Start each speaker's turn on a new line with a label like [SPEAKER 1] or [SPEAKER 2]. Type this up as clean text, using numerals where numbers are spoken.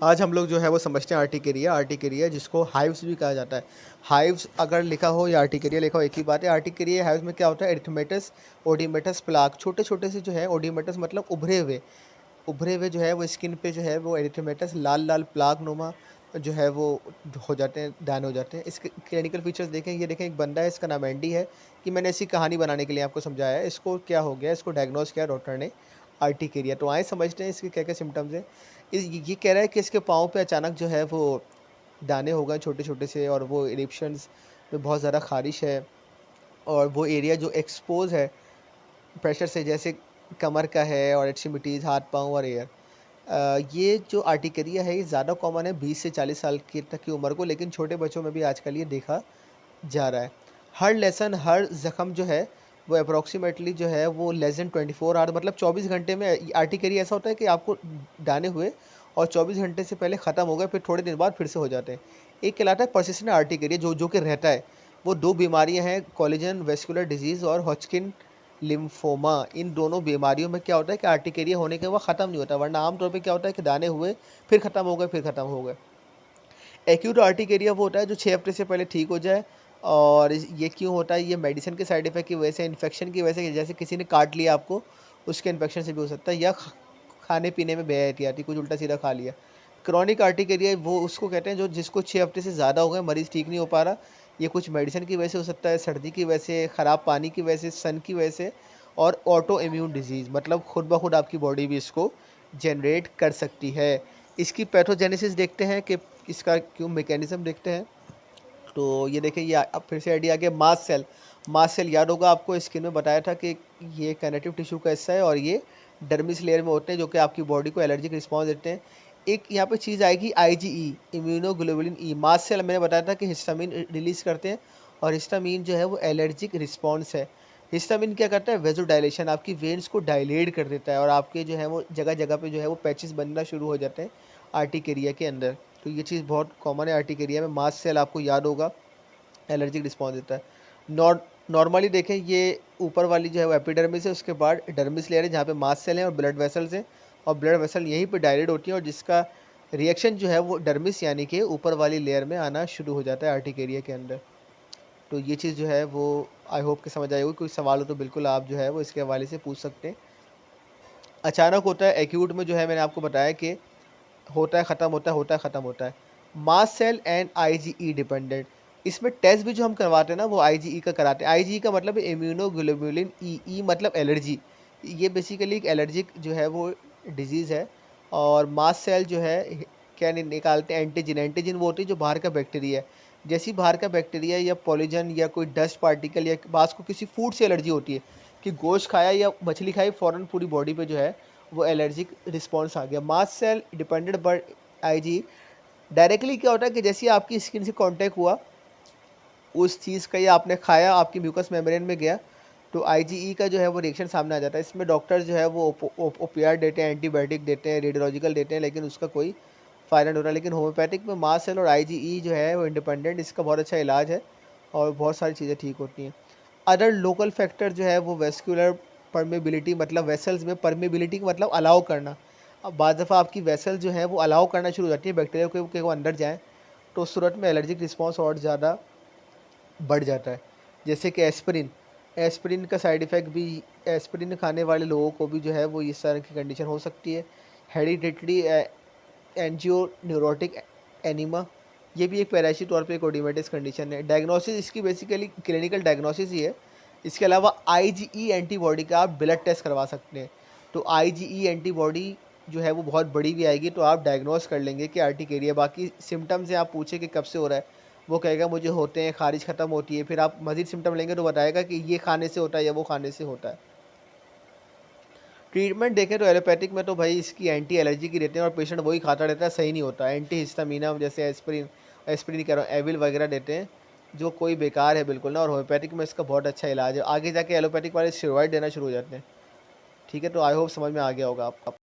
[SPEAKER 1] आज हम लोग जो है वो समझते हैं आर्टिकेरिया। आर्टिकेरिया जिसको हाइव्स भी कहा जाता है। हाइव्स अगर लिखा हो या आर्टिकेरिया लिखा हो एक ही बात है। आर्टिकेरिया हाइव्स में क्या होता है, एरिथमेटस ओडिमेटस प्लाक, छोटे छोटे से जो है, ओडिमेटस मतलब उभरे हुए जो है वो स्किन पे जो है वो एरिथमेटस लाल लाल प्लाक नुमा जो है वो हो जाते हैं, दाने हो जाते हैं। इसके क्लिनिकल फीचर्स देखें, ये देखें एक बंदा है, इसका नाम एंडी है। कि मैंने ऐसी कहानी बनाने के लिए आपको समझाया है। इसको क्या हो गया, इसको डायग्नोस किया डॉक्टर ने आर्टिकेरिया। तो आए समझते हैं इसके क्या क्या सिम्टम्स हैं। ये कह रहा है कि इसके पाँव पे अचानक जो है वो दाने हो गए छोटे छोटे से, और वो इरिप्शंस में बहुत ज़्यादा खारिश है, और वो एरिया जो एक्सपोज है प्रेशर से, जैसे कमर का है, और एक्सट्रीमिटीज़ हाथ पाँव और एयर। ये जो आर्टिकेरिया है ये ज़्यादा कॉमन है 20 से 40 साल की तक की उम्र को, लेकिन छोटे बच्चों में भी आजकल ये देखा जा रहा है। हर ज़ख़म जो है वो अप्रॉक्सीमेटली जो है वो लेस देन 24 आवर, मतलब 24 घंटे में। आर्टिकेरिया ऐसा होता है कि आपको दाने हुए और 24 घंटे से पहले ख़त्म हो गए, फिर थोड़े दिन बाद फिर से हो जाते हैं। एक कहलाता है पर्सिस्टेंट आर्टिकेरिया, जो कि रहता है। वो दो बीमारियां हैं, कोलेजन वेस्कुलर डिजीज़ और हॉजकिन लिम्फोमा। इन दोनों बीमारियों में क्या होता है कि आर्टिकेरिया होने के बाद ख़त्म नहीं होता, वरना आमतौर पर क्या होता है कि दाने हुए, फिर ख़त्म हो गए, फिर ख़त्म हो गए। एक्यूट आर्टिकेरिया वो होता है जो 6 हफ्ते से पहले ठीक हो जाए। और ये क्यों होता है, ये मेडिसिन के साइड इफ़ेक्ट की वजह से, इन्फेक्शन की वजह से, जैसे किसी ने काट लिया आपको, उसके इन्फेक्शन से भी हो सकता है, या खाने पीने में बेएहतियाती कुछ उल्टा सीधा खा लिया। क्रॉनिक आर्टिकेरिया वो उसको कहते हैं जो जिसको 6 हफ्ते से ज़्यादा हो गए, मरीज़ ठीक नहीं हो पा रहा। ये कुछ मेडिसिन की वजह से हो सकता है, सर्दी की वजह से, ख़राब पानी की वजह से, सन की वजह से, और ऑटो इम्यून डिजीज़, मतलब खुद ब खुद आपकी बॉडी भी इसको जनरेट कर सकती है। इसकी पैथोजेनेसिस देखते हैं कि इसका क्यों मैकेनिज़्म देखते हैं। तो ये देखिए, ये अब फिर से आइडिया आ गया, मास्ट सेल याद होगा आपको, स्किन में बताया था कि ये कनेक्टिव टिश्यू का हिस्सा है, और ये डर्मिस लेयर में होते हैं, जो कि आपकी बॉडी को एलर्जिक रिस्पॉन्स देते हैं। एक यहाँ पे चीज़ आएगी IgE, immunoglobulin E. Mast cell मैंने बताया था कि हिस्टामिन रिलीज़ करते हैं, और हिस्टामिन जो है वो एलर्जिक रिस्पॉन्स है। हिस्टामिन क्या करता है, वेजोडाइलेशन, आपकी वेन्स को डायलेट कर देता है, और आपके जो है वो जगह जगह पे जो है वो पैचेस बनना शुरू हो जाते हैं आर्टिकेरिया के अंदर। तो ये चीज़ बहुत कॉमन है आर्टिकेरिया में। मास्ट सेल आपको याद होगा एलर्जिक रिस्पॉन्स देता है। नॉर्मली देखें, ये ऊपर वाली जो है वो एपिडर्मिस है, उसके बाद डर्मिस लेयर है जहाँ पे मास्ट सेल हैं और ब्लड वेसल्स हैं, और ब्लड वेसल यहीं पे डायलेट होती हैं, और जिसका रिएक्शन जो है वो डर्मिस यानी कि ऊपर वाली लेयर में आना शुरू हो जाता है आर्टिकेरिया के अंदर। तो ये चीज़ जो है वो आई होप कि समझ आई होगी। कोई सवाल हो तो बिल्कुल आप जो है वो इसके हवाले से पूछ सकते हैं। अचानक होता है एक्यूट में, जो है मैंने आपको बताया कि होता है ख़त्म होता है, होता है ख़त्म होता है। Mast cell and IgE dependent. इसमें टेस्ट भी जो हम करवाते हैं ना वो आईजीई का कराते हैं। आईजीई का मतलब है इम्यूनोग्लोबुलिन ई, ई मतलब एलर्जी। ये बेसिकली एक एलर्जिक जो है वो डिजीज़ है। और मास्ट सेल जो है क्या निकालते हैं, एंटीजन। एंटीजन वो होती है जो बाहर का बैक्टीरिया है। जैसे ही बाहर का बैक्टीरिया या पॉलीजन या कोई डस्ट पार्टिकल या बास को किसी फूड से एलर्जी होती है, कि गोश्त खाया या मछली खाई, फ़ौरन पूरी बॉडी पे जो है वो एलर्जिक रिस्पॉन्स आ गया। Mast cell dependent by Ig. Directly क्या होता है कि जैसे ही आपकी स्किन से कांटेक्ट हुआ उस चीज़ का, या आपने खाया, आपकी म्यूकस मेम्ब्रेन में गया, तो आईजीई का जो है वो रिएक्शन सामने आ जाता है। इसमें डॉक्टर जो है वो ओपियाइड देते हैं, एंटीबायोटिक देते हैं, रेडियोलॉजिकल देते हैं, लेकिन उसका कोई फ़ायदा नहीं होता। लेकिन होम्योपैथिक में मास्ट सेल और आईजीई जो है वो इंडिपेंडेंट, इसका बहुत अच्छा इलाज है, और बहुत सारी चीज़ें ठीक होती हैं। अदर लोकल फैक्टर जो है वो वेस्कुलर परमेबिलिटी, मतलब वेसल्स में परमेबिलिटी का मतलब अलाउ करना। अब बाद दफ़ा आपकी वेसल जो है वो अलाउ करना शुरू हो जाती है बैक्टीरिया को कि वो अंदर जाएँ, तो उस सूरत में एलर्जिक रिस्पॉन्स और ज़्यादा बढ़ जाता है। जैसे कि एस्पिरिन, एस्पिरिन का साइड इफ़ेक्ट भी, एस्पिरिन खाने वाले लोगों को भी जो है वो इस तरह की कंडीशन हो सकती है। हेरिडिटरी एंजियोन्यूरोटिक एनीमा, ये भी एक पैराइशी तौर पे एक ओडिमेटिस कंडीशन है। डायग्नोसिस इसकी बेसिकली क्लिनिकल डायग्नोसिस ही है। इसके अलावा आईजीई एंटीबॉडी का आप ब्लड टेस्ट करवा सकते हैं। तो आईजीई एंटीबॉडी जो है वो बहुत बड़ी भी आएगी, तो आप डायग्नोस कर लेंगे कि आर्टिकेरिया। बाकी सिम्टम्स से आप पूछे कि कब से हो रहा है, वो कहेगा मुझे होते हैं, खारिश ख़त्म होती है। फिर आप मज़ीद सिम्टम लेंगे तो बताएगा कि ये खाने से होता है या वो खाने से होता है। ट्रीटमेंट देखें तो एलोपैथिक में तो भाई इसकी एंटी एलर्जी की देते हैं, और पेशेंट वही खाता रहता है, सही नहीं होता। एंटी हिस्टामिना जैसे एस्पिरिन, एस्पिरिन कह रहा हूँ, एविल वगैरह देते हैं, जो कोई बेकार है बिल्कुल ना। और होम्योपैथिक में इसका बहुत अच्छा इलाज है। आगे जाके एलोपैथिक वाले स्टेरॉइड देना शुरू हो जाते हैं। ठीक है, तो आई होप समझ में आ गया होगा आपको।